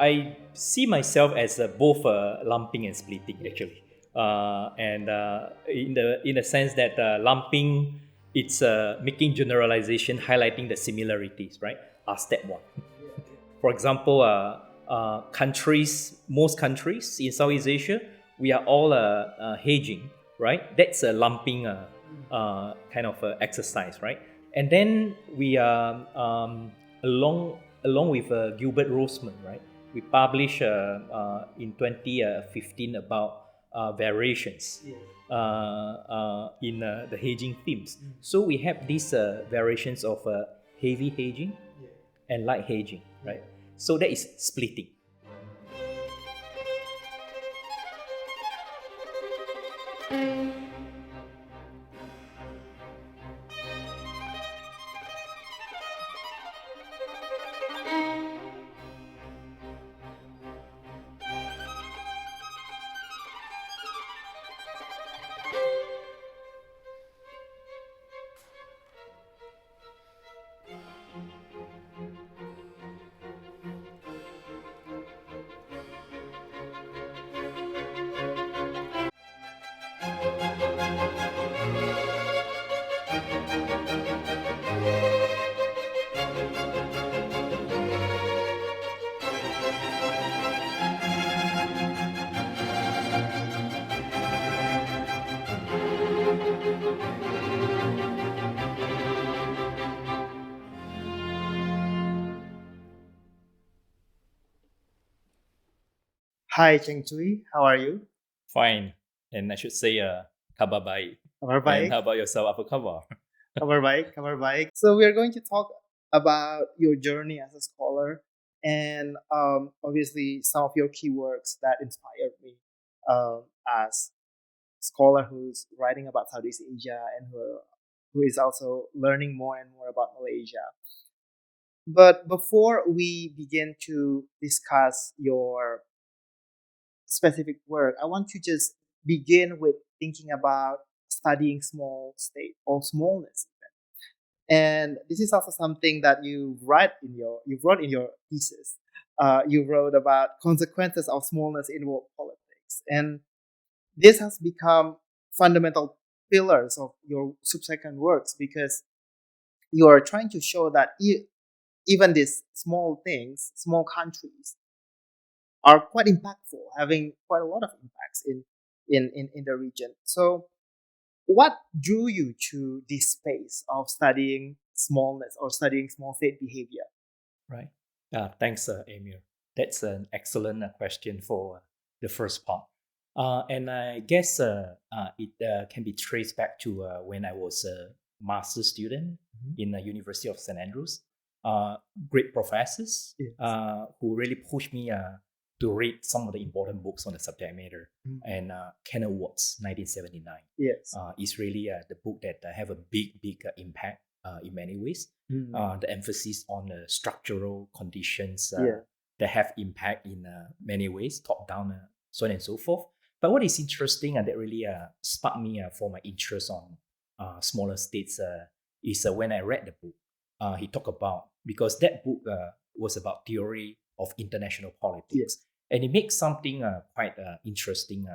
I see myself as both lumping and splitting actually, and in the sense that lumping, it's making generalization, highlighting the similarities, right? Step one. For example, most countries in Southeast Asia, we are all hedging, right? That's a lumping kind of exercise, right? And then we are along with Gilbert Roseman, right? We published in 2015 about variations in the hedging themes. So we have these variations of heavy hedging and light hedging, right? So that is splitting. Hi, Cheng-Chwee. How are you? Fine. And I should say, kabar baik. Kabar And baik. how about yourself? Apa khabar? Kabar baik. Kabar baik. So we are going to talk about your journey as a scholar and obviously some of your key works that inspired me as a scholar who's writing about Southeast Asia and who is also learning more and more about Malaysia. But before we begin to discuss your specific work, I want to just begin with thinking about studying small state or smallness. And this is also something that you wrote in your thesis. You wrote about consequences of smallness in world politics, and this has become fundamental pillars of your subsequent works because you are trying to show that even these small things, small countries, are quite impactful, having quite a lot of impacts in the region. So, what drew you to this space of studying smallness or studying small state behavior? Right. Thanks, Amir. That's an excellent question for the first part. And I guess it can be traced back to when I was a master's student in the University of St. Andrews. Great professors Yes. who really pushed me to read some of the important books on the subject matter. And Kenneth Watts, 1979, Yes. is really the book that have a big impact in many ways. The emphasis on the structural conditions that have impact in many ways, top down, so on and so forth. But what is interesting and that really sparked me for my interest on smaller states is when I read the book. He talked about, because that book was about theory of international politics. Yes. And it makes something quite interesting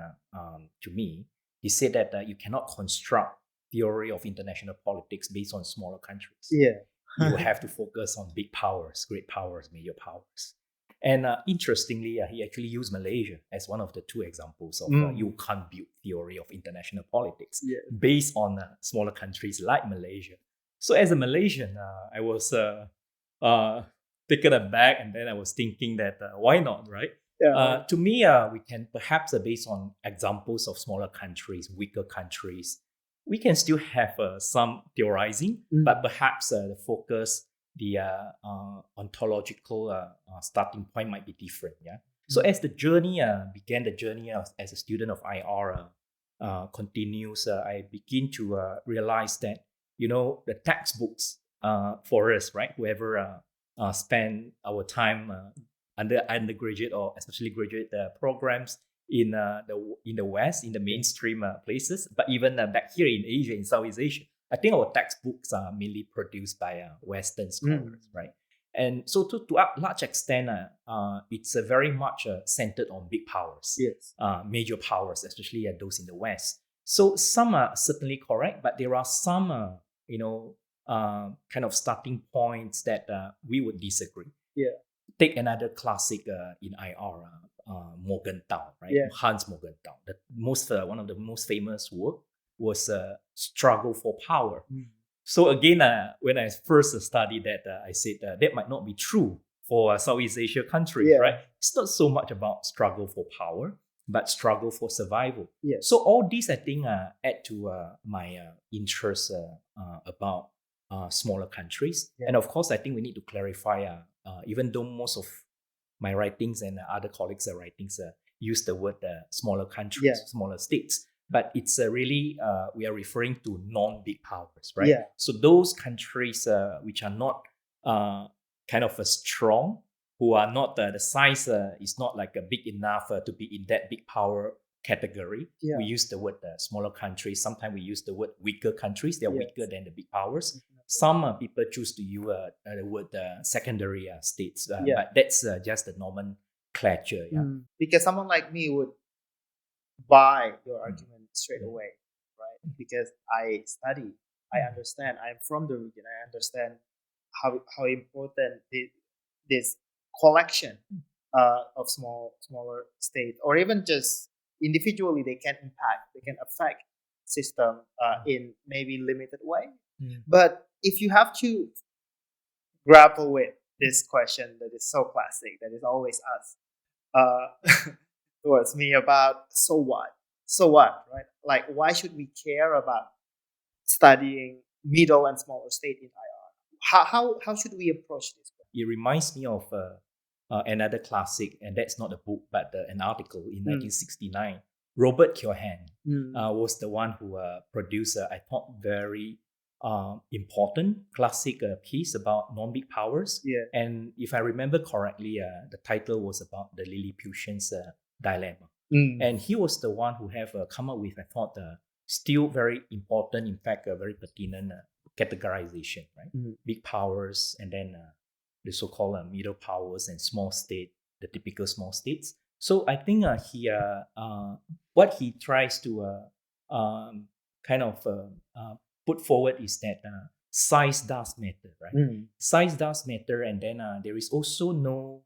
to me. He said that you cannot construct theory of international politics based on smaller countries. Yeah. You have to focus on big powers, great powers, major powers. And interestingly, he actually used Malaysia as one of the two examples of you can't build theory of international politics based on smaller countries like Malaysia. So as a Malaysian, I was taken aback, and then I was thinking that why not, right? Yeah. To me, we can perhaps, based on examples of smaller countries, weaker countries, we can still have some theorizing, but perhaps the focus, the ontological starting point might be different. Yeah. So as the journey began, the journey as a student of IR continues, I begin to realize that the textbooks for us, right? Whoever spend our time under undergraduate or especially graduate programs in the West, in the mainstream places, but even back here in Asia, in Southeast Asia, I think our textbooks are mainly produced by Western scholars, right? And so to a large extent, it's very much centered on big powers, Yes. major powers, especially those in the West. So some are certainly correct, but there are some, kind of starting points that we would disagree. Yeah. Take another classic in IR, Morgenthau, right? Yeah. Hans Morgenthau. One of the most famous work was Struggle for Power. So again, when I first studied that, I said that might not be true for Southeast Asia countries, Yeah. right? It's not so much about struggle for power, but struggle for survival. Yes. So all these, I think, add to my interest about smaller countries. Yeah. And of course, I think we need to clarify, even though most of my writings and other colleagues' writings use the word smaller countries, Yeah. smaller states, but it's really, we are referring to non-big powers, right? Yeah. So those countries which are not kind of strong, who are not, the size is not like big enough to be in that big power category. Yeah. We use the word smaller countries. Sometimes we use the word weaker countries. They are Yes. weaker than the big powers. Some people choose to use the word secondary states, but that's just the nomenclature. Yeah. Because someone like me would buy your argument straight away, right? Because I study, I understand, I'm from the region, I understand how important this collection of smaller states, or even just individually, they can impact, they can affect system in maybe limited way. But if you have to grapple with this question that is so classic, that is always asked towards me about so what, right? Like, why should we care about studying middle and smaller state in IR? How should we approach this? It reminds me of another classic, and that's not a book, but an article in 1969. Robert Keohane was the one who produced, I thought, very important classic piece about non-big powers. Yeah. And if I remember correctly, the title was about the Lilliputians' dilemma. And he was the one who have come up with, I thought, still very important, in fact, a very pertinent categorization, right? Big powers, and then the so-called middle powers and small state, the typical small states. So I think what he tries to kind of put forward is that size does matter, right? Size does matter, and then there is also no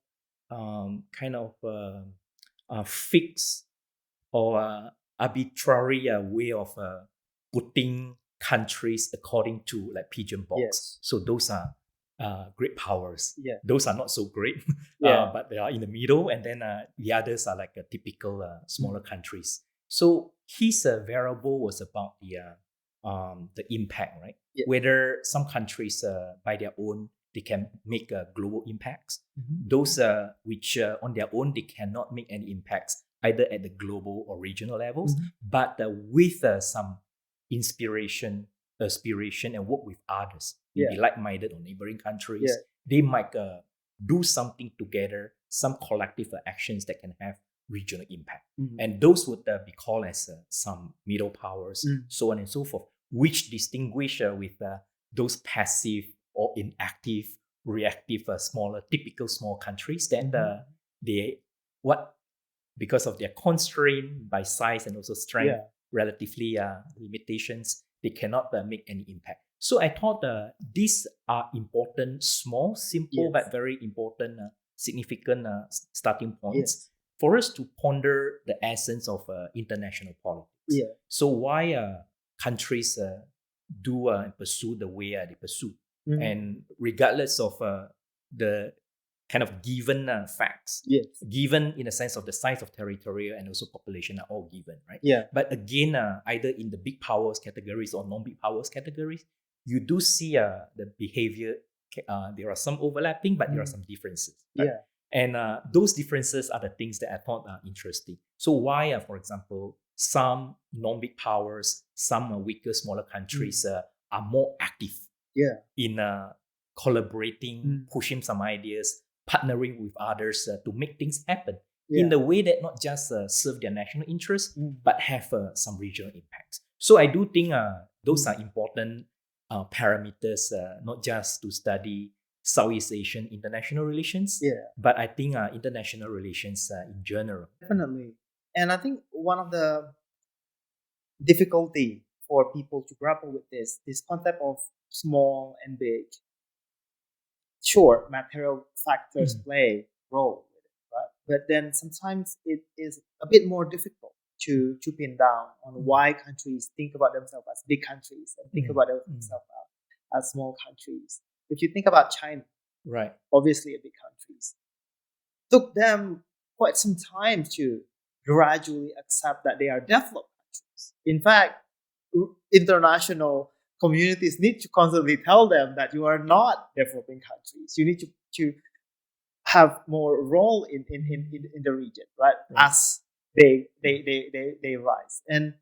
kind of fixed or arbitrary way of putting countries according to like pigeon box. Yes. So those are great powers. Yeah. Those are not so great, but they are in the middle, and then the others are like a typical smaller countries. So his variable was about the impact, right? Yeah. Whether some countries by their own they can make global impacts. Those which on their own they cannot make any impacts either at the global or regional levels, but with some inspiration, aspiration, and work with others, maybe like-minded or neighboring countries, they might do something together, some collective actions that can have regional impact. And those would be called as some middle powers, so on and so forth, which distinguish with those passive or inactive, reactive, smaller, typical small countries that because of their constraint by size and also strength, relatively limitations, they cannot make any impact. So I thought these are important, small, simple, but very important, significant starting points for us to ponder the essence of international politics. So why countries do and pursue the way they pursue. And regardless of the kind of given facts, given in the sense of the size of territory and also population are all given, right? But again, either in the big powers categories or non-big powers categories, you do see the behavior. There are some overlapping, but there are some differences. Right? And those differences are the things that I thought are interesting. So why, for example, some non-big powers, some weaker, smaller countries are more active in collaborating, pushing some ideas, partnering with others to make things happen in the way that not just serve their national interests, but have some regional impacts. So I do think those are important parameters, not just to study Southeast Asian international relations, but I think international relations in general. Definitely. And I think one of the difficulty for people to grapple with this concept of small and big. Sure, material factors play a role with it, right? But then sometimes it is a bit more difficult to pin down on why countries think about themselves as big countries and think about themselves as small countries. If you think about China, right, obviously a big country, took them quite some time to gradually accept that they are developed countries. In fact, international communities need to constantly tell them that you are not developing countries. You need to have more role in the region, right? As they rise. And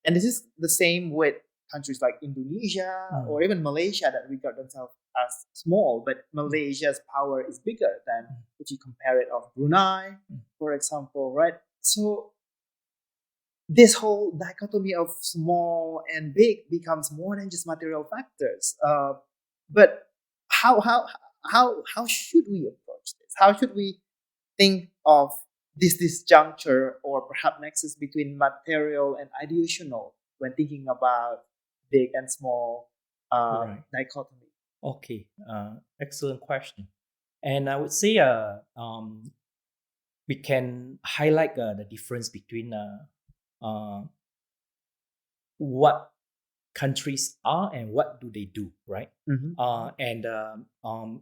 this is the same with countries like Indonesia or even Malaysia that regard themselves as small, but Malaysia's power is bigger than if you compare it of Brunei, for example, right? So this whole dichotomy of small and big becomes more than just material factors. But how should we approach this? How should we think of this disjuncture or perhaps nexus between material and ideational when thinking about big and small dichotomy? Okay, excellent question. And I would say we can highlight the difference between what countries are and what do they do, right? And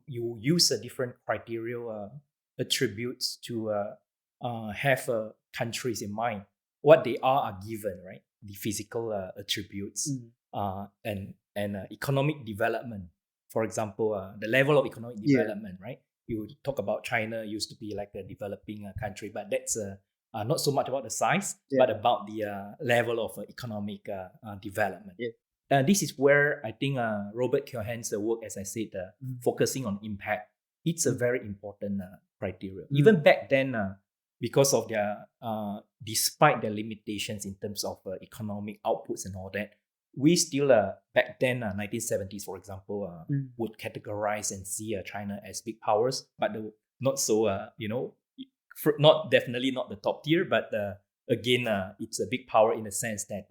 you use a different criteria attributes to have countries in mind. What they are given, right? The physical attributes and economic development. For example, the level of economic development, right? You talk about China used to be like a developing country, but that's not so much about the size, but about the level of economic development. This is where I think Robert Kyohan's work, as I said, focusing on impact, it's a very important criteria. Even back then, because of their, despite their limitations in terms of economic outputs and all that, we still, back then, 1970s, for example, would categorize and see China as big powers, but not so, not definitely not the top tier, but again, it's a big power in the sense that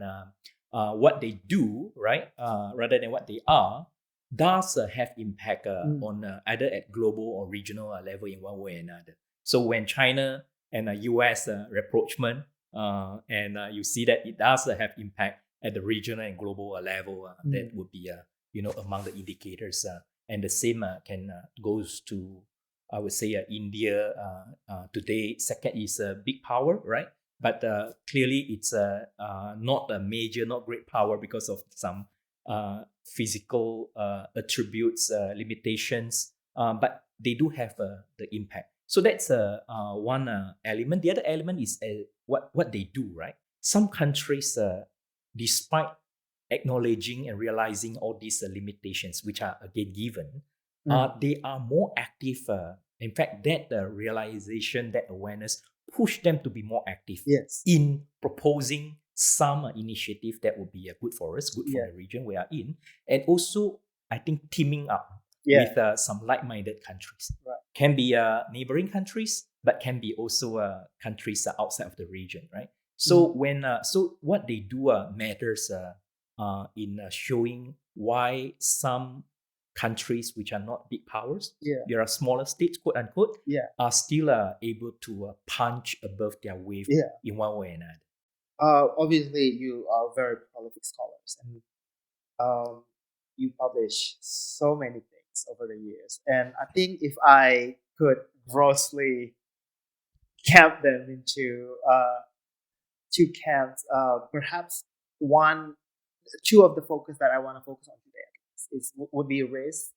what they do, right, rather than what they are, does have impact on either at global or regional level in one way or another. So when China and US rapprochement, and you see that it does have impact at the regional and global level, that would be among the indicators. And the same can goes to, I would say, India today. Second is a big power, right? But clearly it's not a major, not great power because of some physical attributes, limitations. But they do have the impact. So that's one element. The other element is what they do, right? Some countries, despite acknowledging and realizing all these limitations, which are again given, they are more active. In fact, that realization, that awareness, push them to be more active in proposing some initiative that would be good for us, good for the region we are in, and also I think teaming up with some like-minded countries. Can be neighboring countries, but can be also countries outside of the region, right? So when so what they do matters in showing why some countries which are not big powers, there are smaller states, quote unquote, are still able to punch above their wave in one way or another. Obviously, you are very prolific scholars, and you publish so many things over the years. And I think if I could grossly camp them into two camps, perhaps two of the focus that I want to focus on today would be risk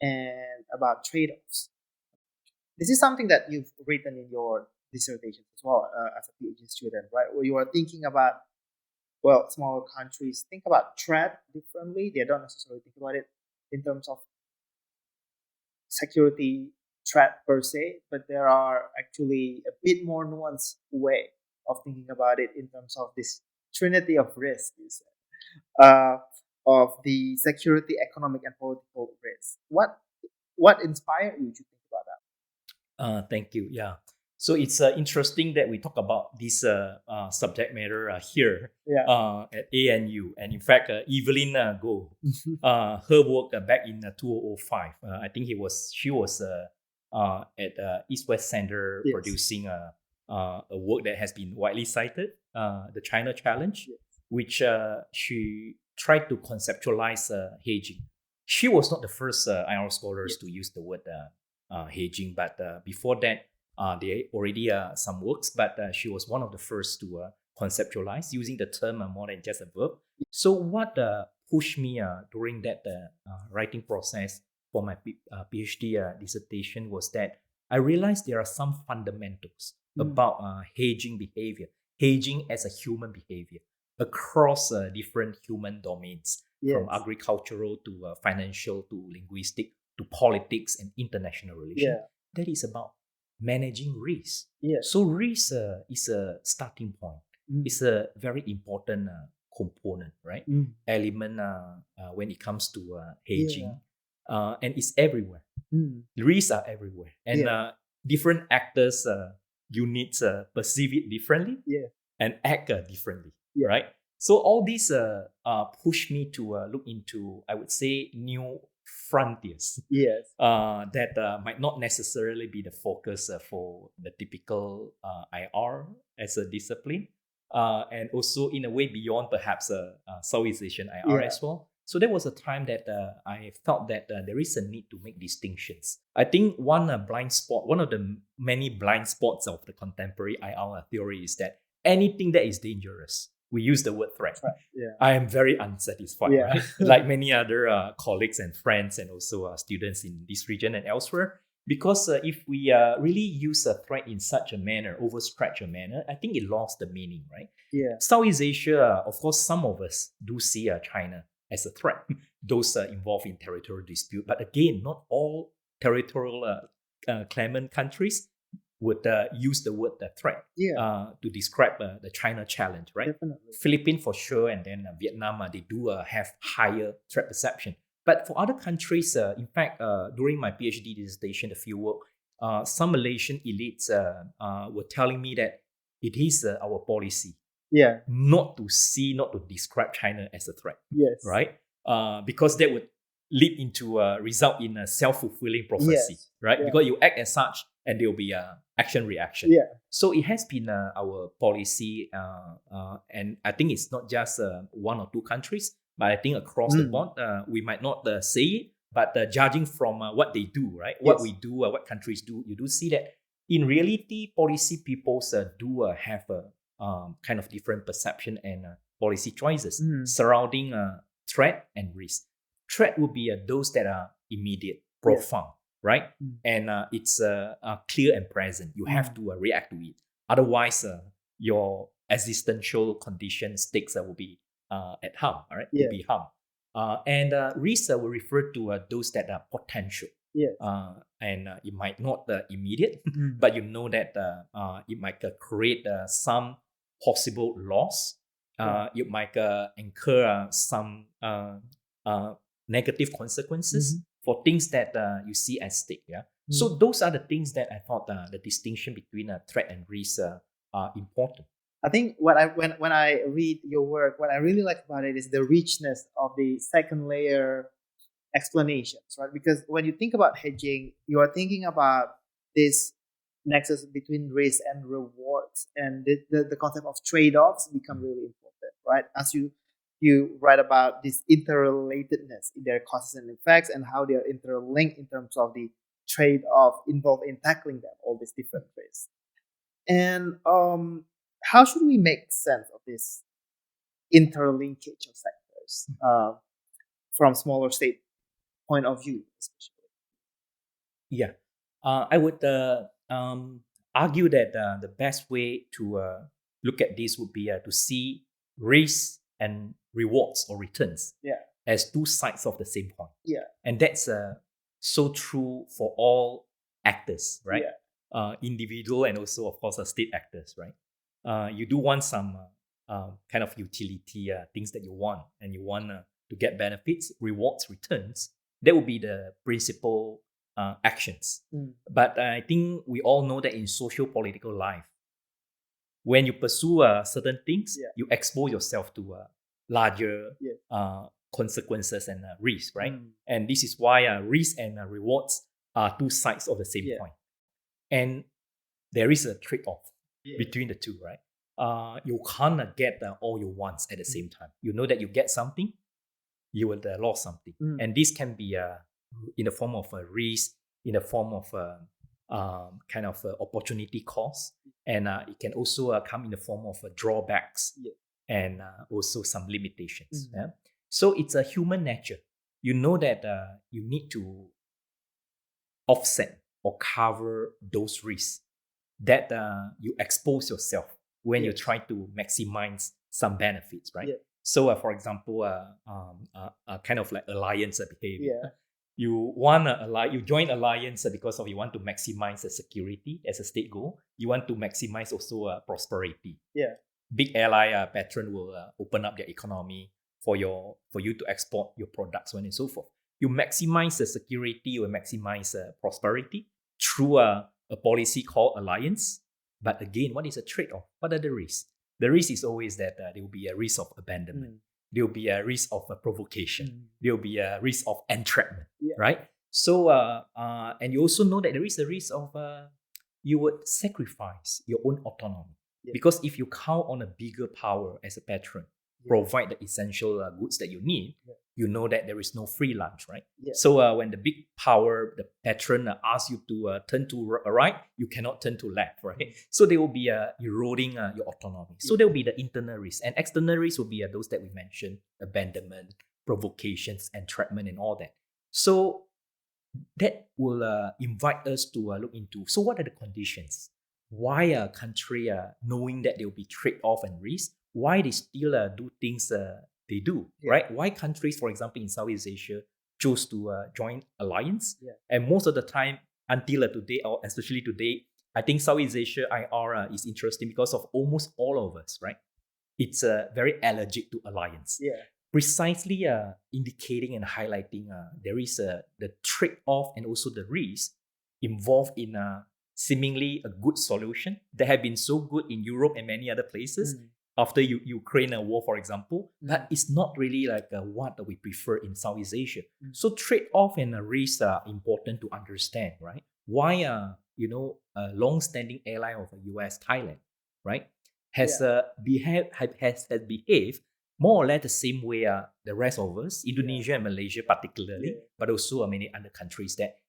and about trade-offs. This is something that you've written in your dissertation as well as a PhD student, right? Where you are thinking about, well, smaller countries think about threat differently. They don't necessarily think about it in terms of security threat per se, but there are actually a bit more nuanced way of thinking about it in terms of this trinity of risk, you said, of the security, economic, and political risk. What what inspired you to think about that? Thank you. Yeah. So it's interesting that we talk about this subject matter here at ANU. And in fact, Evelyn Goh, her work back in 2005, I think she was at East West Center producing a work that has been widely cited, the China Challenge, which she tried to conceptualize hedging. She was not the first IR scholars to use the word hedging, but before that, there already some works, but she was one of the first to conceptualize using the term more than just a verb. So what pushed me during that writing process for my PhD dissertation was that I realized there are some fundamentals about hedging behavior, hedging as a human behavior across different human domains, from agricultural to financial to linguistic to politics and international relations. That is about managing risk. So risk is a starting point. It's a very important component, right? Element when it comes to hedging. And it's everywhere. Risks are everywhere. And different actors, units perceive it differently and act differently, right? So all these push me to look into, I would say, new frontiers that might not necessarily be the focus for the typical IR as a discipline, and also in a way beyond perhaps Southeast Asian IR as well. So there was a time that I felt that there is a need to make distinctions. I think one blind spot, one of the many blind spots of the contemporary IR theory is that anything that is dangerous, we use the word threat. I am very unsatisfied, right? Like many other colleagues and friends and also students in this region and elsewhere. Because if we really use a threat in such a manner, overstretch a manner, I think it lost the meaning, right? Southeast Asia, of course, some of us do see China as a threat, those involved in territorial dispute. But again, not all territorial claimant countries would use the word threat to describe the China challenge, right? Definitely. Philippines for sure, and then Vietnam, they do have higher threat perception. But for other countries, in fact, during my PhD dissertation, the fieldwork, some Malaysian elites were telling me that it is our policy not to describe China as a threat, right? Because that would lead into result in a self-fulfilling prophecy, right? Because you act as such, and there will be a action reaction. So it has been our policy, and I think it's not just one or two countries, but I think across the board, we might not say it, but judging from what they do, right? What we do, what countries do, you do see that in reality, policy peoples do have a kind of different perception and policy choices surrounding threat and risk. Threat would be those that are immediate, profound, right? And it's clear and present. You have to react to it. Otherwise, your existential condition stakes will be at harm, all right? Will be harm. And risk will refer to those that are potential. And it might not immediate, but you know that it might create some possible loss. It might incur some negative consequences for things that you see at stake. So those are the things that I thought the distinction between threat and risk are important. I think when I read your work, what I really like about it is the richness of the second layer explanations, right? Because when you think about hedging, you are thinking about this nexus between risk and rewards, and the concept of trade-offs become really important, right? As you write about this interrelatedness in their causes and effects and how they are interlinked in terms of the trade-off involved in tackling them, all these different risks. And how should we make sense of this interlinkage of sectors from smaller state point of view, especially? I would argue that the best way to look at this would be to see risk and rewards or returns as two sides of the same coin. And that's so true for all actors, right? Individual and also, of course, state actors, right? You do want some kind of utility, things that you want, and you want to get benefits, rewards, returns. That would be the principal actions. But I think we all know that in social political life, when you pursue certain things, you expose yourself to larger consequences and risks, right? And this is why risk and rewards are two sides of the same coin. And there is a trade-off between the two, right? You can't get all your wants at the same time. You know that you get something, you will lose something. And this can be in the form of a risk, in the form of kind of opportunity cost. And it can also come in the form of drawbacks and also some limitations. So it's a human nature. You know that you need to offset or cover those risks that you expose yourself when you try to maximize some benefits, right? So, for example, kind of like alliance behavior. You want you join alliance because of you want to maximize the security as a state goal. You want to maximize also prosperity. Big ally patron will open up their economy for you to export your products, so on and so forth. You maximize the security, you maximize prosperity through a policy called alliance. But again, what is a trade-off? What are the risks? The risk is always that there will be a risk of abandonment. There will be a risk of provocation. There will be a risk of entrapment, right? So, and you also know that there is a risk of you would sacrifice your own autonomy. Because if you count on a bigger power as a patron, provide the essential goods that you need, you know that there is no free lunch, right? So when the big power, the patron asks you to turn to right, you cannot turn to left, right? So they will be eroding your autonomy. So there will be the internal risks. And external risks will be those that we mentioned, abandonment, provocations, entrapment, and all that. So that will invite us to look into, so what are the conditions? Why a country, knowing that there will be trade-off and risk, why they still do things they do, right? Why countries, for example, in Southeast Asia, chose to join alliance? And most of the time, until today, or especially today, I think Southeast Asia IR is interesting because of almost all of us, right? It's very allergic to alliance. Precisely indicating and highlighting there is the trade-off and also the risk involved in seemingly a good solution that have been so good in Europe and many other places after Ukraine war, for example, but it's not really like what we prefer in Southeast Asia. So trade-off and risk are important to understand, right? Why a long-standing ally of the US, Thailand, right, has behaved more or less the same way the rest of us, Indonesia and Malaysia particularly, but also many other countries that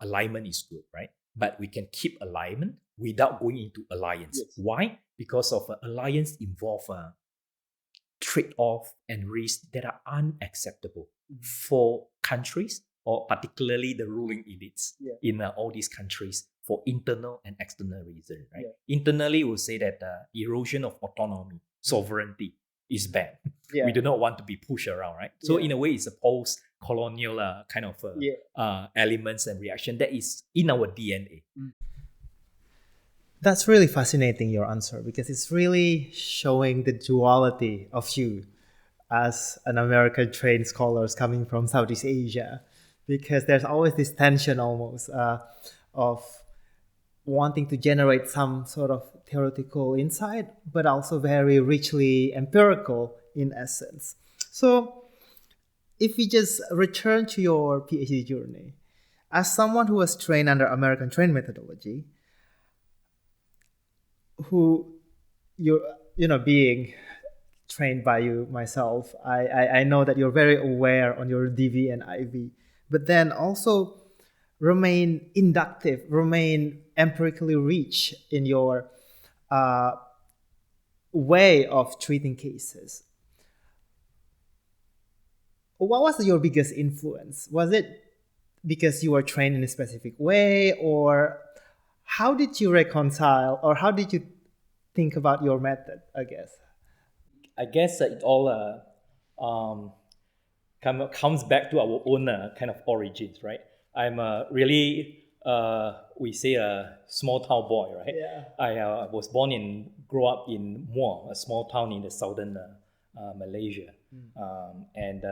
alignment is good, right? But we can keep alignment without going into alliance. Why? Because of alliance involve trade-off and risks that are unacceptable for countries, or particularly the ruling elites in all these countries, for internal and external reasons, right? Internally, we'll say that erosion of autonomy, sovereignty is bad. We do not want to be pushed around, right? So in a way, it's a post-colonial kind of elements and reaction that is in our DNA. That's really fascinating, your answer, because it's really showing the duality of you as an American trained scholar coming from Southeast Asia, because there's always this tension almost of wanting to generate some sort of theoretical insight, but also very richly empirical in essence. So if we just return to your PhD journey, as someone who was trained under American trained methodology, who being trained by you myself, I know that you're very aware on your DV and IV, but then also remain inductive, remain empirically rich in your way of treating cases. What was your biggest influence? Was it because you were trained in a specific way, or how did you reconcile, or how did you think about your method, I guess? It all comes back to our own kind of origins, right? I'm really, we say a small town boy, right? I was grew up in Muar, a small town in the southern Malaysia. And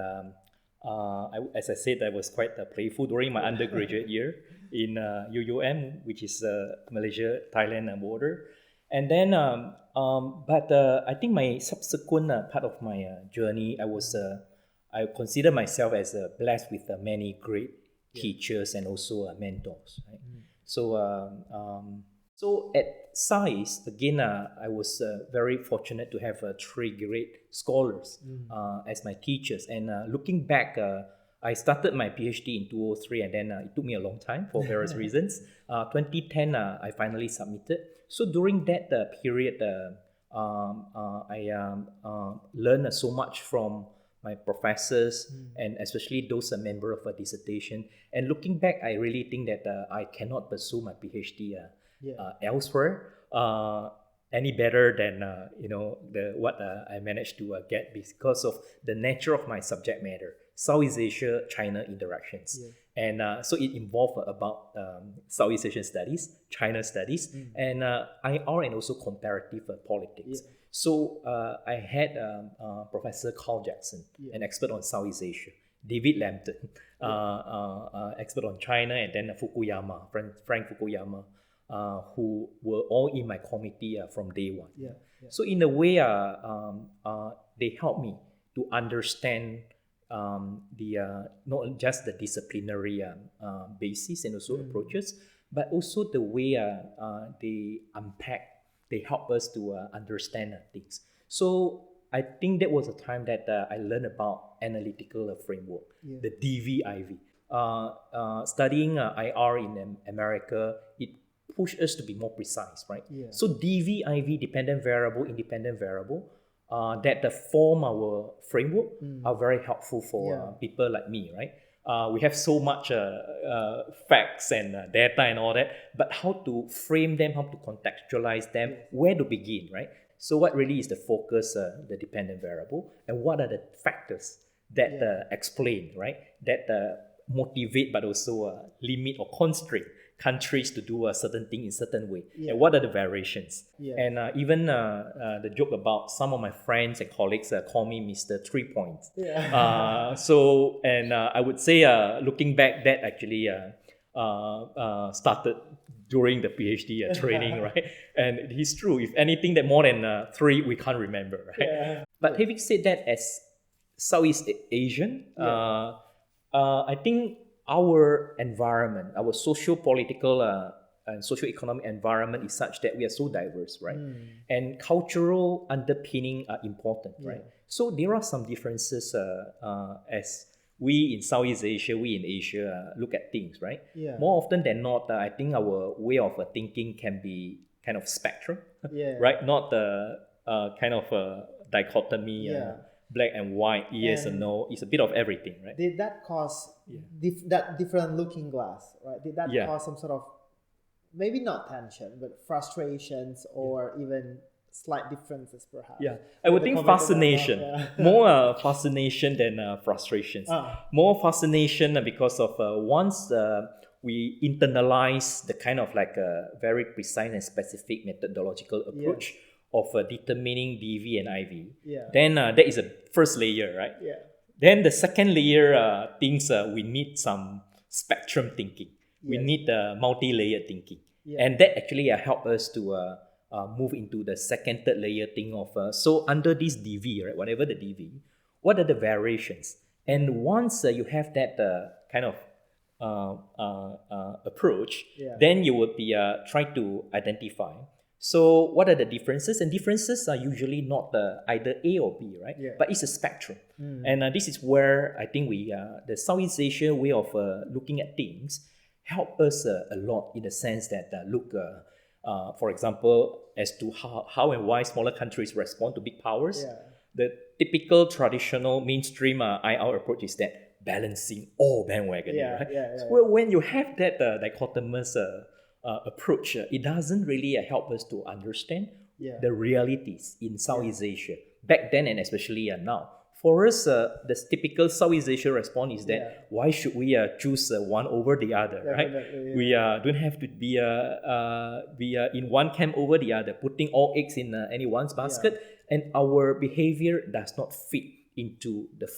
as I said, I was quite playful during my undergraduate year in UUM, which is Malaysia-Thailand border. And then, but I think my subsequent part of my journey, I consider myself as blessed with many great teachers and also mentors. Right? So, so at SAIS, again, I was very fortunate to have three great scholars as my teachers. And looking back, I started my PhD in 2003, and then it took me a long time for various reasons. 2010, I finally submitted. So during that period, I learned so much from my professors and especially those member of a dissertation. And looking back, I really think that I cannot pursue my PhD elsewhere any better than what I managed to get because of the nature of my subject matter, Southeast Asia China interactions. And so it involved about Southeast Asian studies, China studies, and IR and also comparative politics. So I had Professor Carl Jackson, an expert on Southeast Asia, David Lampton, expert on China, and then Fukuyama, Frank Fukuyama, who were all in my committee from day one. So in a way, they helped me to understand not just the disciplinary basis and also approaches, but also the way they unpack, they help us to understand things. So I think that was a time that I learned about analytical framework, the DVIV. Studying IR in America, it pushed us to be more precise, right? So DVIV, dependent variable, independent variable, that form our framework are very helpful for people like me, right? We have so much facts and data and all that, but how to frame them, how to contextualize them, where to begin, right? So what really is the focus, the dependent variable, and what are the factors that explain, right? That motivate but also limit or constrain countries to do a certain thing in a certain way. And what are the variations? And even the joke about some of my friends and colleagues call me Mr. 3 Points. So, and I would say, looking back, that actually started during the PhD training, right? And it is true. If anything that more than 3, we can't remember, right? But having said that, as Southeast Asian, I think our environment, our socio-political and socio-economic environment is such that we are so diverse, right? And cultural underpinning are important, right? So there are some differences as we in Southeast Asia, we in Asia look at things, right? More often than not, I think our way of thinking can be kind of spectrum, right? Not the kind of dichotomy, black and white, yes and no. It's a bit of everything, right? Did that cause that different looking glass, right? Did that cause some sort of, maybe not tension, but frustrations or even slight differences perhaps? I would think fascination. More fascination than frustrations. More fascination because of once we internalize the kind of like a very precise and specific methodological approach of determining DV and IV, then that is a first layer, right? Then the second layer, things we need some spectrum thinking. We need multi-layered thinking. And that actually help us to move into the second, third layer thing of, so under this DV, right, whatever the DV, what are the variations? And once you have that kind of approach, then you would be trying to identify. So what are the differences? And differences are usually not either A or B, right? But it's a spectrum. And this is where I think the Southeast Asia way of looking at things help us a lot in the sense that for example, as to how and why smaller countries respond to big powers. The typical traditional mainstream IR approach is that balancing all bandwagon, right? So when you have that dichotomous approach, it doesn't really help us to understand the realities in Southeast Asia back then and especially now. For us, the typical Southeast Asia response is that why should we choose one over the other, right? We don't have to be in one camp over the other, putting all eggs in anyone's basket, and our behavior does not fit into the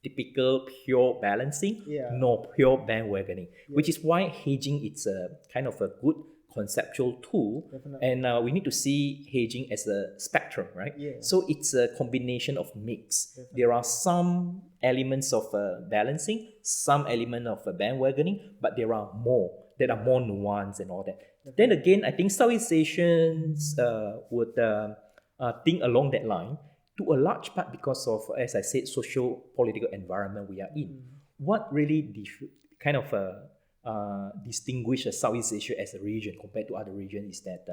typical pure balancing nor pure bandwagoning, which is why hedging is a kind of a good conceptual tool. And we need to see hedging as a spectrum, right? So it's a combination of mix. There are some elements of balancing, some element of bandwagoning, but there are more that are more nuanced and all that. Then again, I think Southeast Asians would think along that line to a large part because of, as I said, socio-political environment we are in. What really kind of distinguish Southeast Asia as a region compared to other regions is that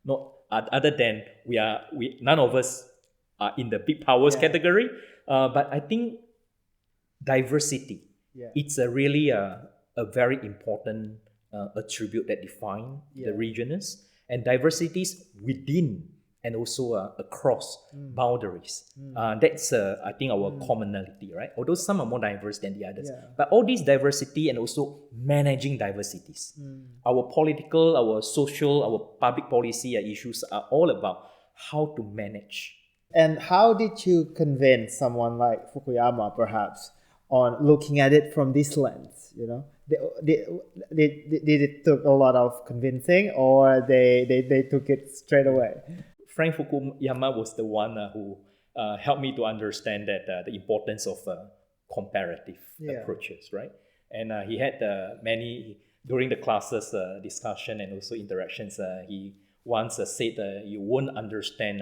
not other than none of us are in the big powers category, but I think diversity. It's a really a very important attribute that define the regions, and diversities within and also across boundaries. That's I think our commonality, right? Although some are more diverse than the others, but all this diversity and also managing diversities. Our political, our social, our public policy issues are all about how to manage. And how did you convince someone like Fukuyama, perhaps, on looking at it from this lens? You know, did it took a lot of convincing, or they took it straight away? Frank Fukuyama was the one who helped me to understand that the importance of comparative approaches, right? And he had many during the classes discussion and also interactions. He once said you won't understand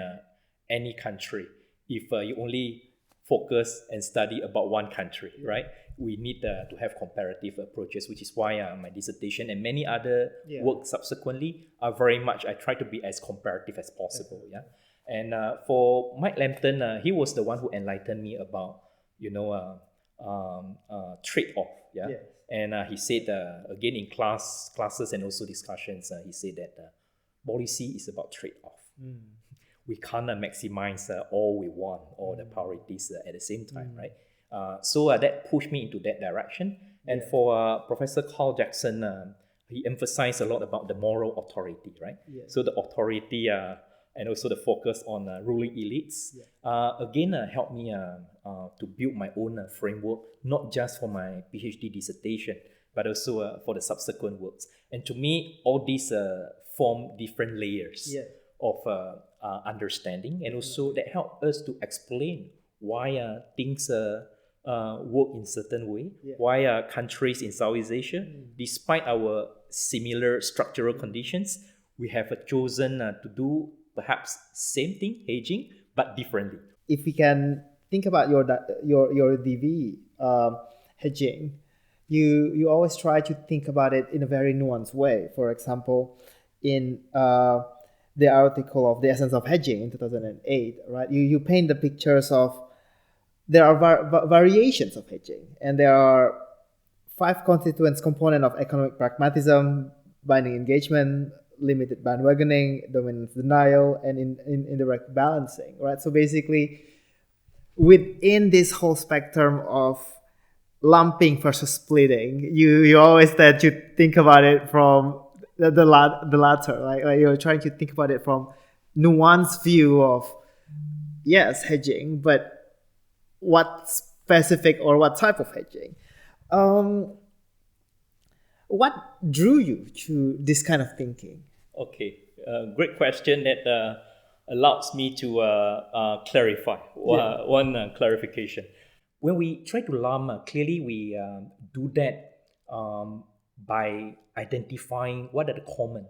any country if you only focus and study about one country, right? We need to have comparative approaches, which is why my dissertation and many other work subsequently are very much, I try to be as comparative as possible. And for Mike Lampton, he was the one who enlightened me about, trade-off. And he said, again in classes and also discussions, he said that policy is about trade-off. We can't maximize all we want, all the priorities at the same time, right? So that pushed me into that direction. And for Professor Carl Jackson, he emphasized a lot about the moral authority, right? So the authority and also the focus on ruling elites, again, helped me to build my own framework, not just for my PhD dissertation, but also for the subsequent works. And to me, all these form different layers of understanding, and also that help us to explain why things work in certain way, why countries in Southeast Asia, despite our similar structural conditions, we have chosen to do perhaps same thing, hedging, but differently. If we can think about your DV hedging, you always try to think about it in a very nuanced way. For example, in the article of The Essence of Hedging in 2008, right? You paint the pictures of there are variations of hedging, and there are 5 constituent components of economic pragmatism, binding engagement, limited bandwagoning, dominance denial, and in indirect balancing, right? So basically, within this whole spectrum of lumping versus splitting, you always tend to think about it from the latter, right? Like you're trying to think about it from nuanced view of, yes, hedging, but what specific or what type of hedging? What drew you to this kind of thinking? Okay, great question that allows me to clarify one clarification. When we try to lump, clearly we do that by identifying what are the common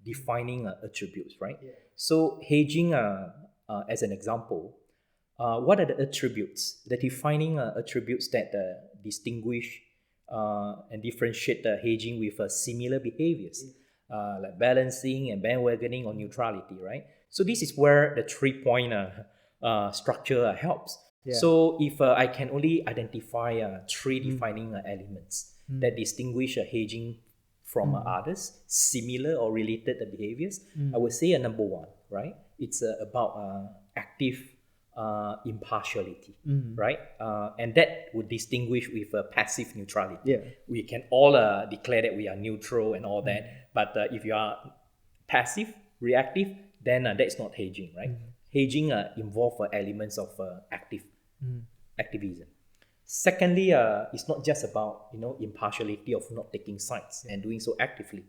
defining attributes, right? So hedging, as an example, what are the attributes, the defining attributes that distinguish and differentiate the hedging with similar behaviors, like balancing and bandwagoning or neutrality, right? So this is where the 3-point structure helps. So if I can only identify 3 defining elements that distinguish hedging from others, similar or related behaviors, I would say number 1, right? It's about active impartiality, right? And that would distinguish with passive neutrality. We can all declare that we are neutral and all that, but if you are passive, reactive, then that's not hedging, right? Hedging involves elements of activism. Secondly, it's not just about impartiality of not taking sides and doing so actively.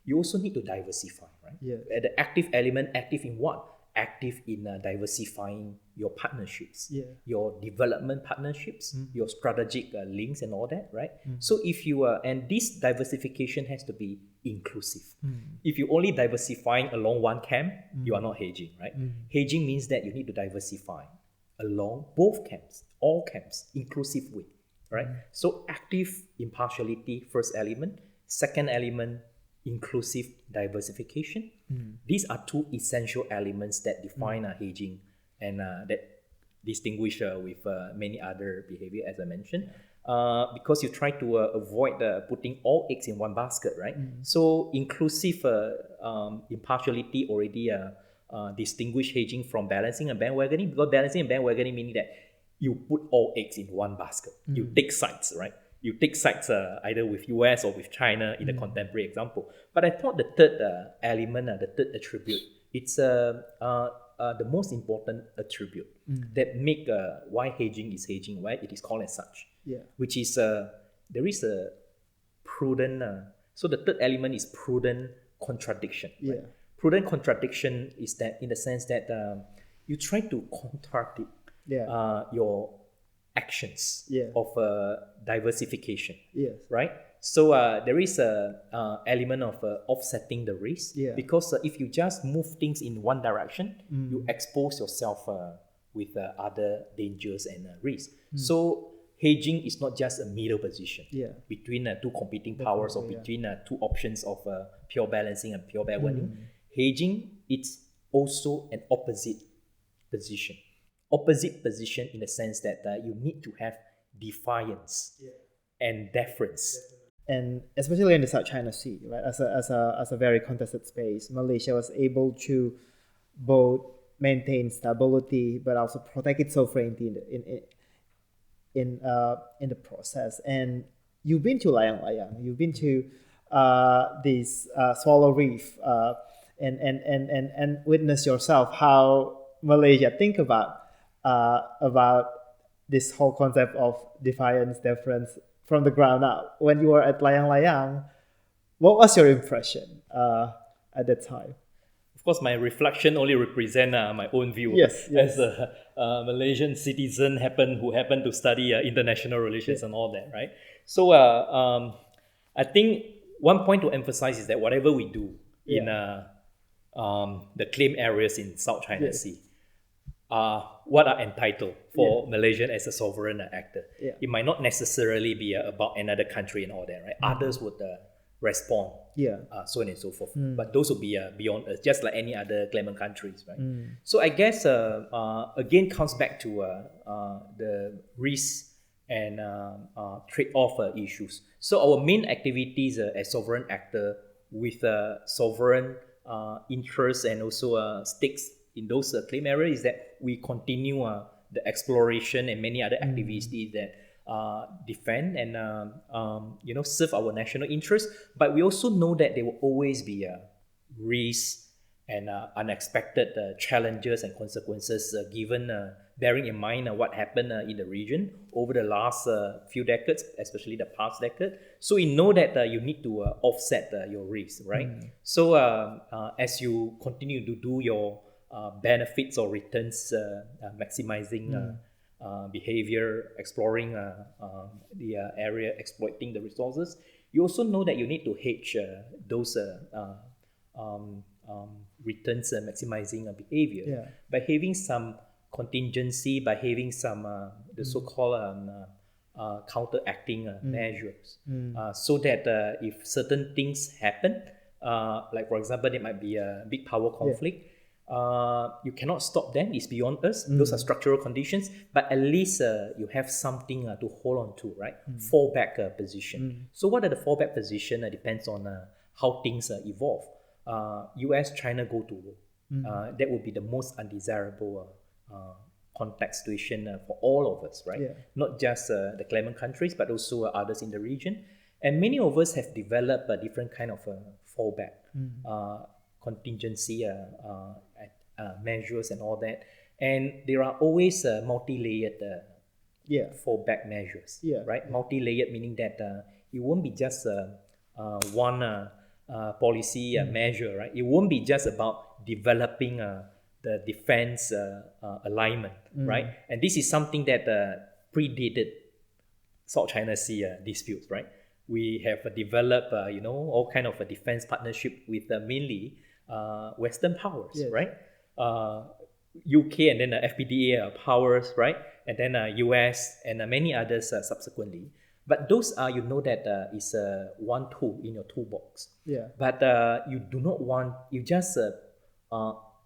You also need to diversify, right? Yeah. The active element, active in what? Active in diversifying your partnerships, your development partnerships, your strategic links and all that, right? So if you and this diversification has to be inclusive. If you only diversifying along one camp, you are not hedging, right? Hedging means that you need to diversify along both camps, all camps, inclusive way, right? So active impartiality, first element. Second element, inclusive diversification. These are two essential elements that define hedging and that distinguish with many other behavior, as I mentioned. Because you try to avoid putting all eggs in one basket, right? So inclusive impartiality already distinguish hedging from balancing and bandwagoning, because balancing and bandwagoning meaning that you put all eggs in one basket. You take sides, right? You take sides either with US or with China in the contemporary example. But I thought the third element, the third attribute, it's the most important attribute that make why hedging is hedging, why it is called as such. Which is there is a prudent. So the third element is prudent contradiction. Right? Prudent contradiction is that in the sense that you try to contradict your actions of diversification, right? So there is a element of offsetting the risk, because if you just move things in one direction, you expose yourself with other dangers and risks. So hedging is not just a middle position between two competing powers or between two options of pure balancing and pure bandwagoning. Hedging, it's also an opposite position. Opposite position in the sense that you need to have defiance and deference. And especially in the South China Sea, right? As a very contested space, Malaysia was able to both maintain stability but also protect its sovereignty in the process. And you've been to Layang-Layang, you've been to this Swallow Reef, and witness yourself how Malaysia think about this whole concept of defiance, deference from the ground up. When you were at Layang-Layang, what was your impression at that time? Of course, my reflection only represent my own view as a Malaysian citizen who happened to study international relations and all that, right? So I think one point to emphasize is that whatever we do in the claim areas in South China Sea, what are entitled for Malaysian as a sovereign actor. It might not necessarily be about another country and all that, right? Others would respond, so on and so forth. But those would be beyond us, just like any other claimant countries, right? So I guess again comes back to the risk and trade-off issues. So our main activities as sovereign actor with sovereign interests and also stakes in those claim areas is that we continue the exploration and many other activities that defend and serve our national interests. But we also know that there will always be risks and unexpected challenges and consequences given bearing in mind what happened in the region over the last few decades, especially the past decade. So you know that you need to offset your risk, right? So as you continue to do your benefits or returns, maximizing behavior, exploring the area, exploiting the resources, you also know that you need to hedge those returns, maximizing behavior by having some contingency, by having some the so-called counteracting measures, so that if certain things happen, like for example, there might be a big power conflict, you cannot stop them, it's beyond us. Those are structural conditions, but at least you have something to hold on to, right? Fallback position. So what are the fallback position? Depends on how things evolve. US, China go to war. That would be the most undesirable context situation for all of us, right? Not just the claimant countries, but also others in the region. And many of us have developed a different kind of fallback contingency measures and all that. And there are always multi-layered fallback measures, Yeah. right? Multi-layered, meaning that it won't be just one policy measure, right? It won't be just about developing the defense alignment, right? And this is something that predated South China Sea disputes, right? We have developed, all kind of a defense partnership with mainly Western powers, right? UK and then FPDA powers, right? And then US and many others subsequently. But those are, that is one tool in your toolbox. Yeah. But you do not want, you just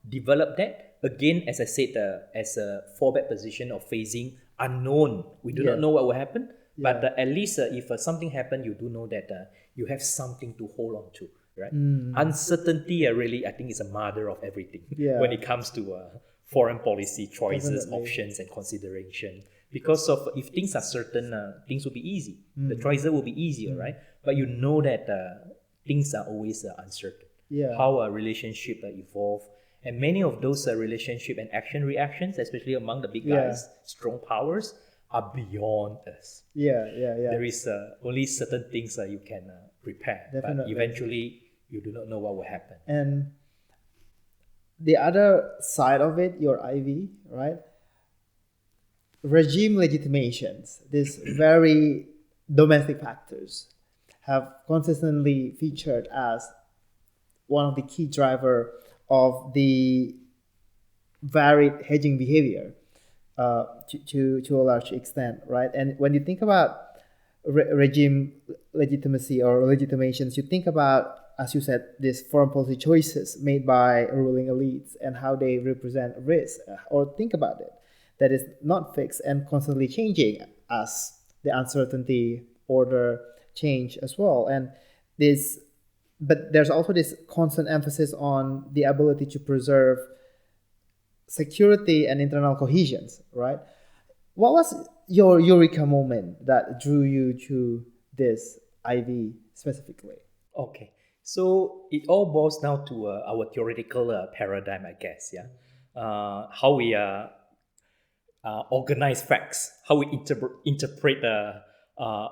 develop that. Again, as I said, as a fallback position of facing unknown. We do not know what will happen. But at least if something happened, you do know that you have something to hold on to, right? Uncertainty really, I think, is a mother of everything when it comes to foreign policy choices, options, and consideration. Because of if things are certain, things will be easy. The choices will be easier, right? But you know that things are always uncertain. How a relationship evolve. And many of those relationship and action reactions, especially among the big guys, strong powers, are beyond us. There is only certain things that you can prepare. But eventually, you do not know what will happen. And the other side of it, your IV, right? Regime legitimations, these very domestic factors, have consistently featured as one of the key driver of the varied hedging behavior to a large extent, right? And when you think about regime legitimacy or legitimations, you think about, as you said, these foreign policy choices made by ruling elites and how they represent risk, or think about it, that is not fixed and constantly changing as the uncertainty order change as well. And this, but there's also this constant emphasis on the ability to preserve security and internal cohesions, right? What was your eureka moment that drew you to this IV specifically? Okay, so it all boils down to our theoretical paradigm, I guess, how we organize facts, how we interpret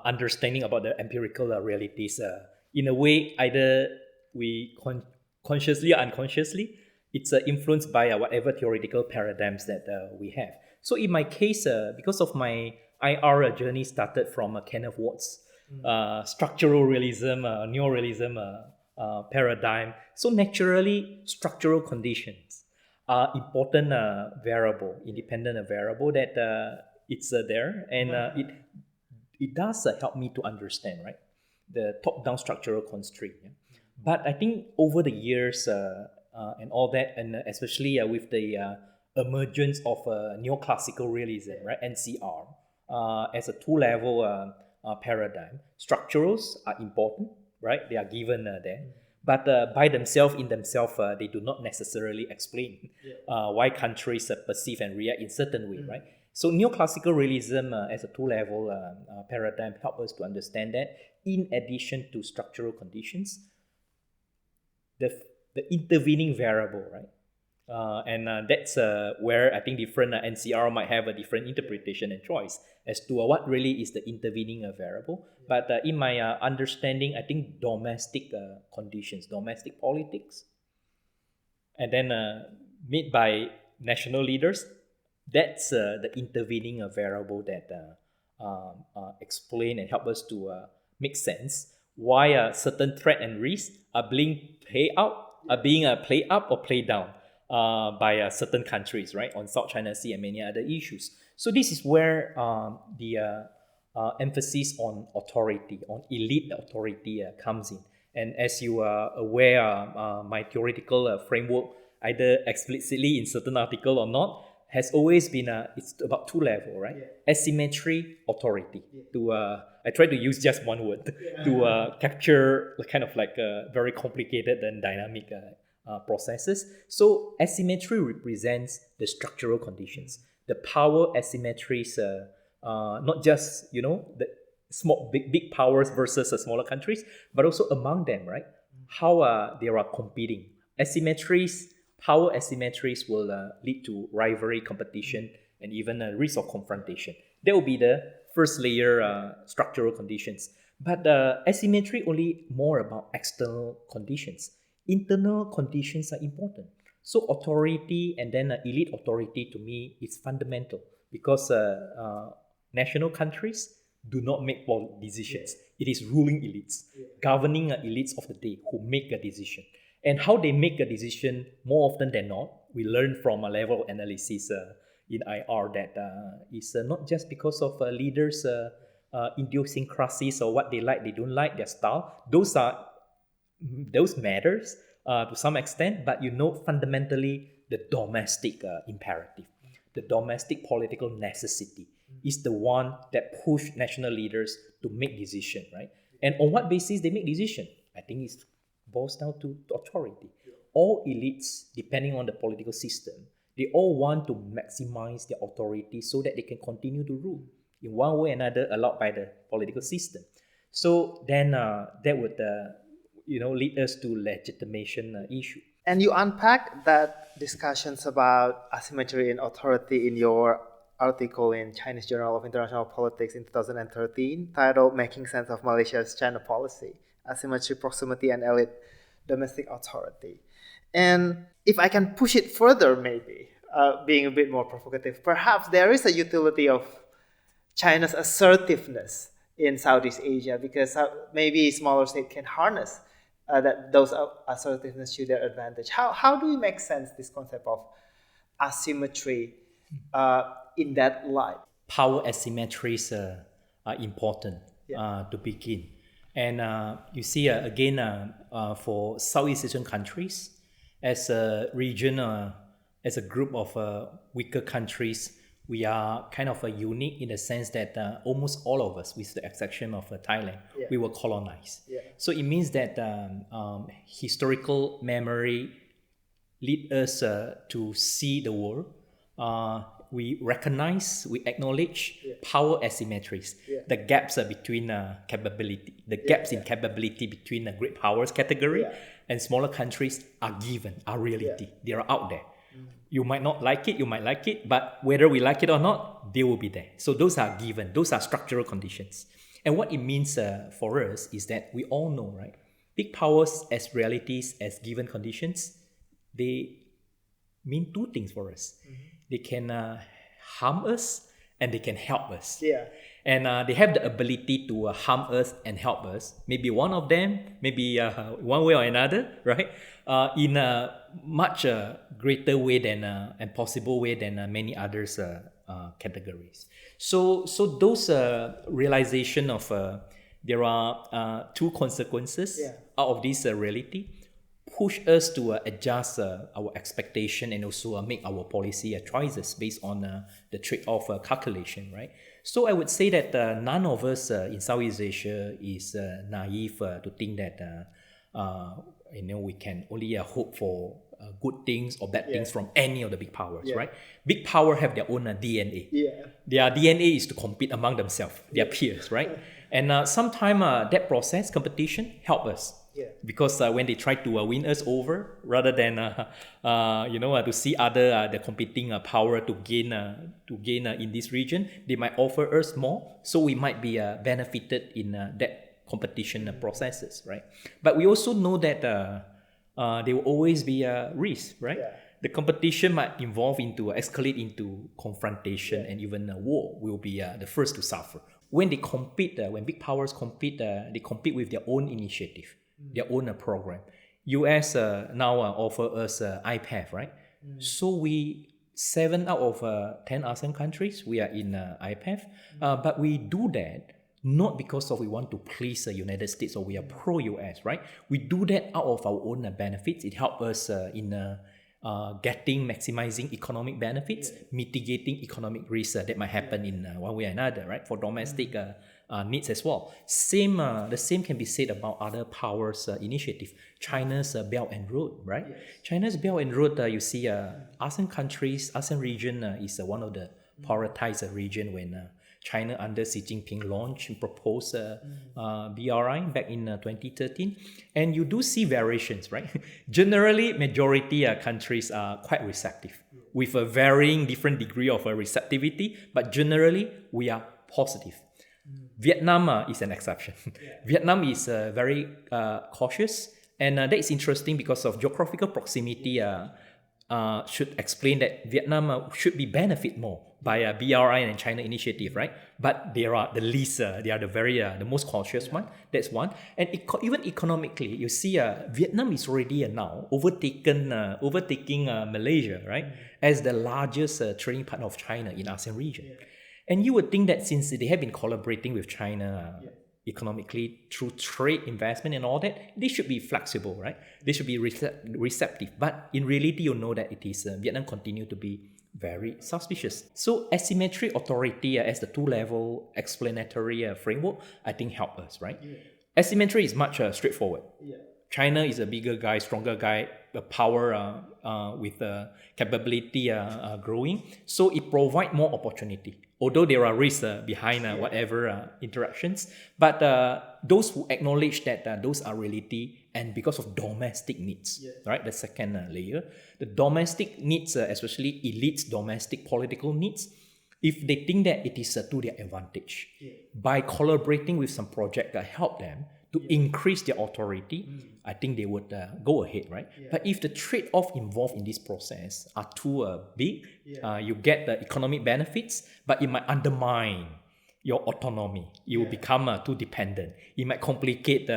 understanding about the empirical realities. In a way, either we consciously or unconsciously, it's influenced by whatever theoretical paradigms that we have. So in my case, because of my IR journey started from Kenneth Watt's structural realism, neorealism paradigm. So naturally, structural conditions are important variable, independent variable that it's there, and it does help me to understand, right, the top-down structural constraint. But I think over the years and all that, and especially with the emergence of neoclassical realism, right, NCR, as a two-level paradigm, structurals are important, right? They are given there. But by themselves, they do not necessarily explain why countries perceive and react in certain way, right? So neoclassical realism as a two-level paradigm help us to understand that in addition to structural conditions, the intervening variable, right? And that's where I think different NCR might have a different interpretation and choice as to what really is the intervening variable. But in my understanding, I think domestic conditions, domestic politics, and then made by national leaders, that's the intervening variable that explain and help us to make sense why certain threat and risk are being played up or played down by certain countries, right, on South China Sea and many other issues. So this is where the emphasis on authority, on elite authority comes in. And as you are aware, my theoretical framework, either explicitly in certain article or not, has always been it's about two level, right? Asymmetry, authority. To I try to use just one word to capture kind of like very complicated and dynamic processes. So asymmetry represents the structural conditions, the power asymmetries, not just the big powers versus smaller countries, but also among them, right? How they are competing. Asymmetries, power asymmetries will lead to rivalry, competition, and even a risk of confrontation. That will be the first layer structural conditions. But asymmetry only more about external conditions. Internal conditions are important. So authority and then elite authority to me is fundamental because national countries do not make decisions. It is ruling elites, governing elites of the day who make a decision. And how they make a decision more often than not, we learn from a level of analysis in IR that is not just because of leaders' idiosyncrasies or what they like, they don't like, their style. Those matters to some extent, but fundamentally the domestic imperative, the domestic political necessity is the one that push national leaders to make decision, right? And on what basis they make decision? I think it boils down to authority. All elites, depending on the political system, they all want to maximize their authority so that they can continue to rule in one way or another allowed by the political system. So then that would lead us to legitimation issue. And you unpack that discussions about asymmetry in authority in your article in Chinese Journal of International Politics in 2013, titled Making Sense of Malaysia's China Policy, Asymmetry, Proximity, and Elite Domestic Authority. And if I can push it further, maybe, being a bit more provocative, perhaps there is a utility of China's assertiveness in Southeast Asia, because maybe smaller states can harness those assertiveness to their advantage. How do we make sense this concept of asymmetry in that light? Power asymmetries are important to begin. And you see, again, for Southeast Asian countries, as a region, as a group of weaker countries, we are kind of unique in the sense that almost all of us, with the exception of Thailand, we were colonized. So it means that historical memory lead us to see the world. We recognize, we acknowledge power asymmetries, the gaps between capability, the gaps in capability between the great powers category and smaller countries are given, are reality. They are out there. You might not like it, you might like it, but whether we like it or not, they will be there. So those are given, those are structural conditions. And what it means for us is that we all know, right? Big powers as realities, as given conditions, they mean two things for us. They can harm us and they can help us. And they have the ability to harm us and help us. Maybe one of them, maybe one way or another, right? In a much greater way than and possible way than many others categories. So those realization of there are two consequences out of this reality push us to adjust our expectation and also make our policy choices based on the trade-off calculation, right? So I would say that none of us in Southeast Asia is naive to think that we can only hope for good things or bad things from any of the big powers, right? Big power have their own DNA. Their DNA is to compete among themselves, their peers, right? And sometimes that process, competition, help us. Because when they try to win us over, rather than to see other the competing power to gain in this region, they might offer us more, so we might be benefited in that competition processes, right? But we also know that there will always be a risk, right? The competition might escalate into confrontation, and even war will be the first to suffer. When they compete, when big powers compete, they compete with their own initiative, their own program. US now offer us IPAF, right? So 7 out of 10 ASEAN countries, we are in IPAF, but we do that not because we want to please the United States or we are pro-US, right? We do that out of our own benefits. It helps us in maximizing economic benefits, mitigating economic risks that might happen in one way or another, right? For domestic needs as well. The same can be said about other powers' initiative. China's Belt and Road, right? China's Belt and Road, you see, ASEAN countries, ASEAN region is one of the prioritized region when China under Xi Jinping launched and proposed BRI back in 2013. And you do see variations, right? Generally, majority countries are quite receptive. with a varying different degree of receptivity, but generally we are positive. Vietnam is an exception. Vietnam is very cautious, and that is interesting because of geographical proximity. Should explain that Vietnam should be benefit more by BRI and China initiative, right? But they are the least, they are the most cautious one. That's one. And even economically, you see, Vietnam is already now overtaking Malaysia, right, as the largest trading partner of China in ASEAN region. And you would think that since they have been collaborating with China economically through trade, investment and all that, they should be flexible, right? They should be receptive. But in reality, you know that it is Vietnam continue to be very suspicious. So asymmetry authority as the two-level explanatory framework, I think help us, right? Asymmetry is much straightforward. China is a bigger guy, stronger guy, the power with capability growing. So it provides more opportunity. Although there are risks behind whatever interactions, but those who acknowledge that those are reality and because of domestic needs, right? The second layer, the domestic needs, especially elites' domestic political needs, if they think that it is to their advantage, by collaborating with some project that help them to increase their authority, I think they would go ahead, right? But if the trade-off involved in this process are too big, you get the economic benefits, but it might undermine your autonomy. You will become too dependent. It might complicate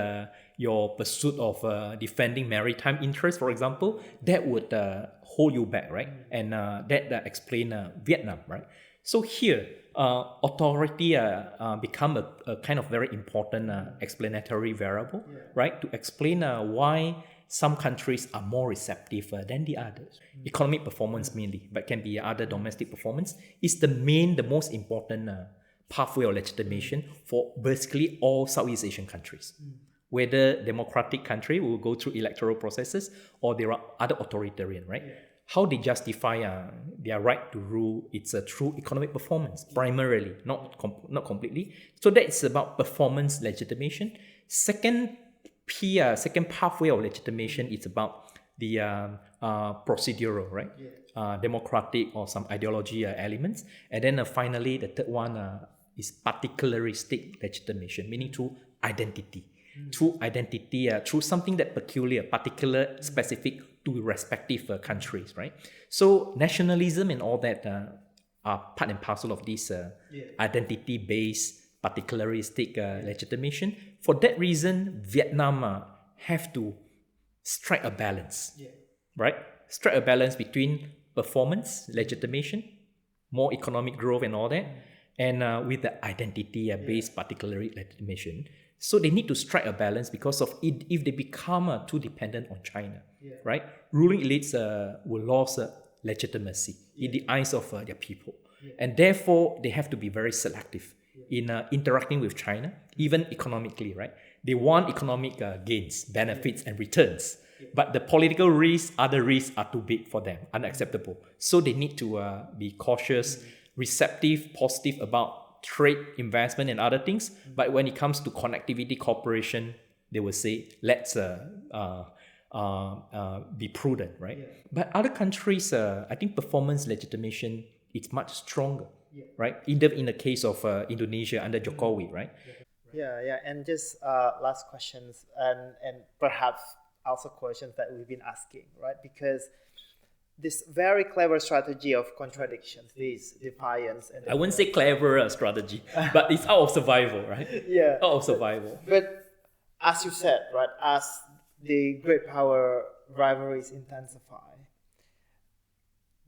your pursuit of defending maritime interests, for example. That would hold you back, right? And that explain Vietnam, right? So here, authority become a kind of very important explanatory variable, right? To explain why some countries are more receptive than the others. Economic performance mainly, but can be other domestic performance, is the most important pathway of legitimation for basically all Southeast Asian countries. Whether democratic country will go through electoral processes or there are other authoritarian, right? How they justify their right to rule, it's through economic performance, primarily, not completely. So that's about performance legitimation. Second pathway of legitimation is about the procedural, right? Democratic or some ideology elements. And then finally, the third one is particularistic legitimation, meaning through identity. Through identity, through something that peculiar, particular, specific to respective countries, right? So nationalism and all that are part and parcel of this identity-based, particularistic legitimation. For that reason, Vietnam have to strike a balance, right? Strike a balance between performance, legitimation, more economic growth and all that, and with the identity-based particular legitimation. So they need to strike a balance because of it, if they become too dependent on China, right? Ruling elites will lose legitimacy in the eyes of their people. And therefore, they have to be very selective in interacting with China, even economically, right? They want economic gains, benefits, and returns. But the political risks, other risks are too big for them, unacceptable. So they need to be cautious, receptive, positive about trade, investment, and other things. But when it comes to connectivity, cooperation, they will say, let's be prudent, right? But other countries, I think performance legitimation is much stronger, right? In the case of Indonesia under Jokowi, right? And just last questions and perhaps also questions that we've been asking, right? Because this very clever strategy of contradictions, this defiance, and I wouldn't say clever strategy, but it's out of survival, right? Out of survival. But as you said, right, as the great power rivalries intensify,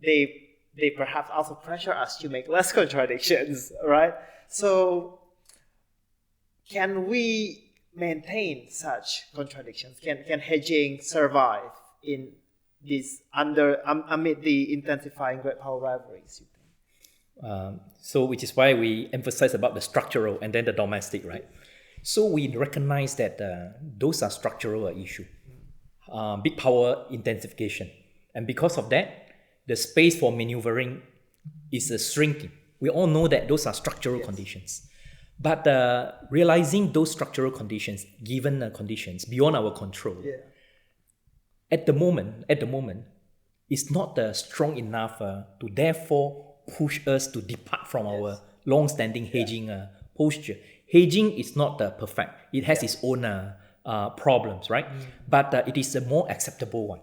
they perhaps also pressure us to make less contradictions, right? So can we maintain such contradictions? Can hedging survive in this amid the intensifying great power rivalries, you think? So which is why we emphasize about the structural and then the domestic, right? So we recognize that those are structural issues. Big power intensification. And because of that, the space for maneuvering is shrinking. We all know that those are structural conditions. But realizing those structural conditions, given conditions beyond our control, at the moment, is not strong enough to therefore push us to depart from our long-standing hedging posture. Hedging is not perfect. It has its own problems, right? But it is a more acceptable one.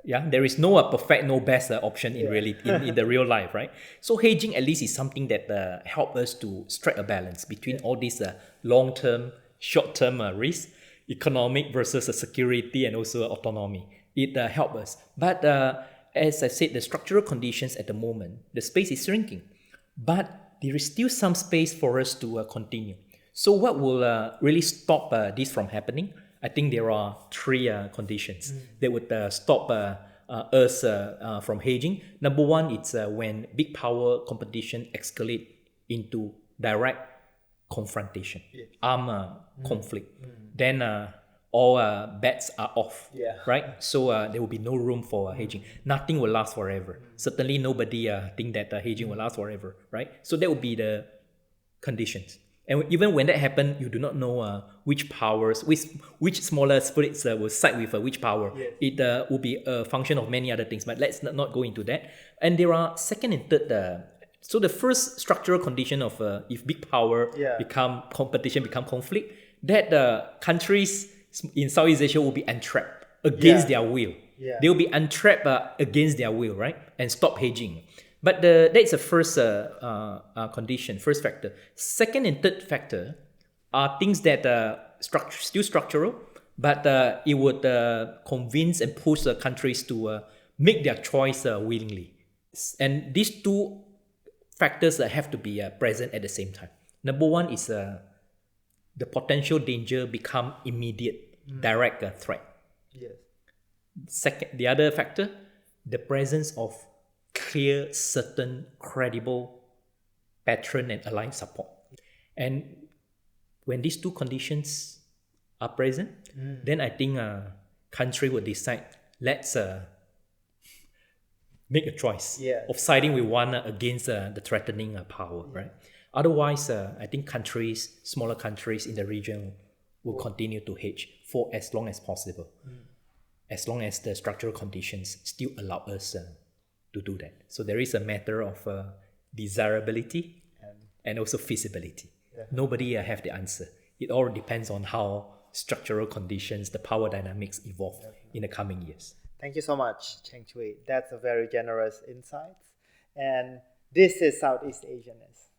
There is no perfect, no best option in really in the real life, right? So hedging at least is something that help us to strike a balance between all these long-term, short-term risks, economic versus security and also autonomy. It helps us. But as I said, the structural conditions at the moment, the space is shrinking. But there is still some space for us to continue. So what will really stop this from happening? I think there are three conditions that would stop us from hedging. Number one, it's when big power competition escalate into direct confrontation, armed conflict. Then all bets are off, right? So there will be no room for hedging. Nothing will last forever. Certainly nobody think that hedging will last forever, right? So that would be the conditions. And even when that happens, you do not know which powers, which smaller spirits will side with which power. It will be a function of many other things, but let's not go into that. And there are second and third. So the first structural condition of if big power become competition, become conflict, that countries in Southeast Asia will be entrapped against their will. They will be entrapped against their will, right? And stop hedging. But that's the first condition, first factor. Second and third factor are things that still structural, but it would convince and push the countries to make their choice willingly. And these two factors have to be present at the same time. Number one is the potential danger become immediate, direct threat. Second, the other factor, the presence of clear, certain, credible patron and aligned support. And when these two conditions are present, then I think country will decide, let's make a choice of siding with one against the threatening power, right? Otherwise, I think countries, smaller countries in the region will continue to hedge for as long as possible, as long as the structural conditions still allow us to do that. So there is a matter of desirability and also feasibility. Nobody have the answer. It all depends on how structural conditions, the power dynamics evolve in the coming years. Thank you so much, Cheng-Chwee. That's a very generous insight. And this is Southeast Asianist.